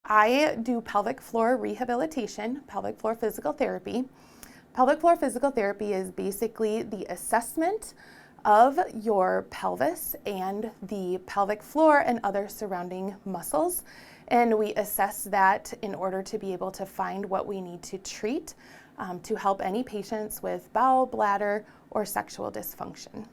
I do pelvic floor rehabilitation, pelvic floor physical therapy. Pelvic floor physical therapy is basically the assessment of your pelvis and the pelvic floor and other surrounding muscles. And we assess that in order to be able to find what we need to treat to help any patients with bowel, bladder, or sexual dysfunction.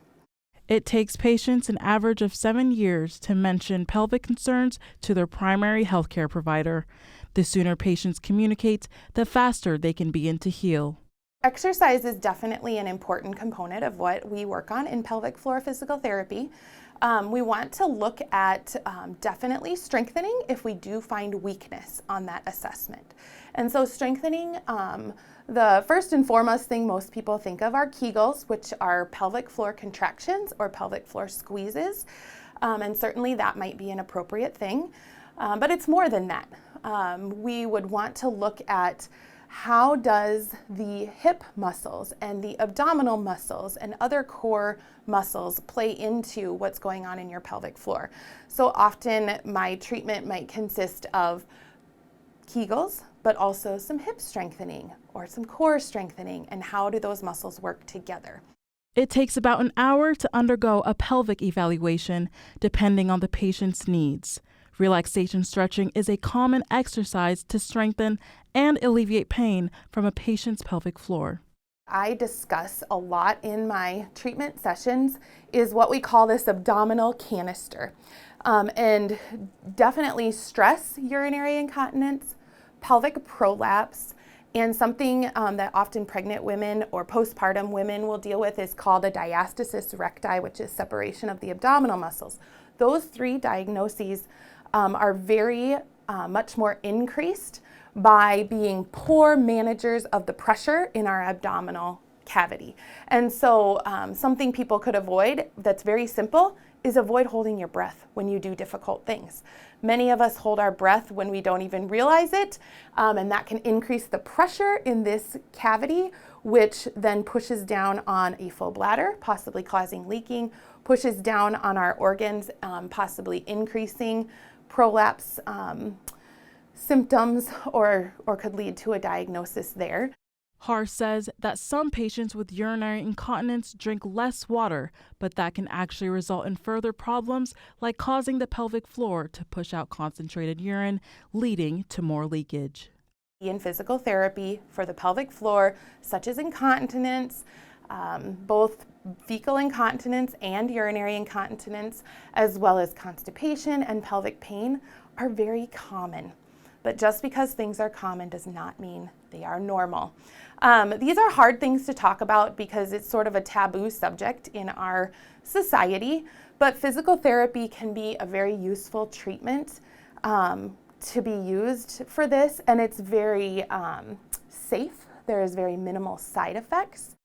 It takes patients an average of 7 years to mention pelvic concerns to their primary healthcare provider. The sooner patients communicate, the faster they can begin to heal. Exercise is definitely an important component of what we work on in pelvic floor physical therapy. We want to look at definitely strengthening if we do find weakness on that assessment. And so strengthening, the first and foremost thing most people think of are Kegels, which are pelvic floor contractions or pelvic floor squeezes. And certainly that might be an appropriate thing, but it's more than that. We would want to look at how does the hip muscles and the abdominal muscles and other core muscles play into what's going on in your pelvic floor. So often my treatment might consist of Kegels, but also some hip strengthening or some core strengthening, and how do those muscles work together. It takes about an hour to undergo a pelvic evaluation, depending on the patient's needs. Relaxation stretching is a common exercise to strengthen and alleviate pain from a patient's pelvic floor. I discuss a lot in my treatment sessions is what we call this abdominal canister. And definitely stress urinary incontinence, pelvic prolapse, and something that often pregnant women or postpartum women will deal with is called a diastasis recti, which is separation of the abdominal muscles. Those three diagnoses are very much more increased by being poor managers of the pressure in our abdominal cavity. And so something people could avoid that's very simple is avoid holding your breath when you do difficult things. Many of us hold our breath when we don't even realize it, and that can increase the pressure in this cavity, which then pushes down on a full bladder, possibly causing leaking, pushes down on our organs, possibly increasing prolapse symptoms or could lead to a diagnosis there. Haar says that some patients with urinary incontinence drink less water, but that can actually result in further problems like causing the pelvic floor to push out concentrated urine, leading to more leakage. In physical therapy for the pelvic floor, such as incontinence, both fecal incontinence and urinary incontinence, as well as constipation and pelvic pain, are very common. But just because things are common does not mean they are normal. These are hard things to talk about because it's sort of a taboo subject in our society, but physical therapy can be a very useful treatment to be used for this, and it's very safe. There is very minimal side effects.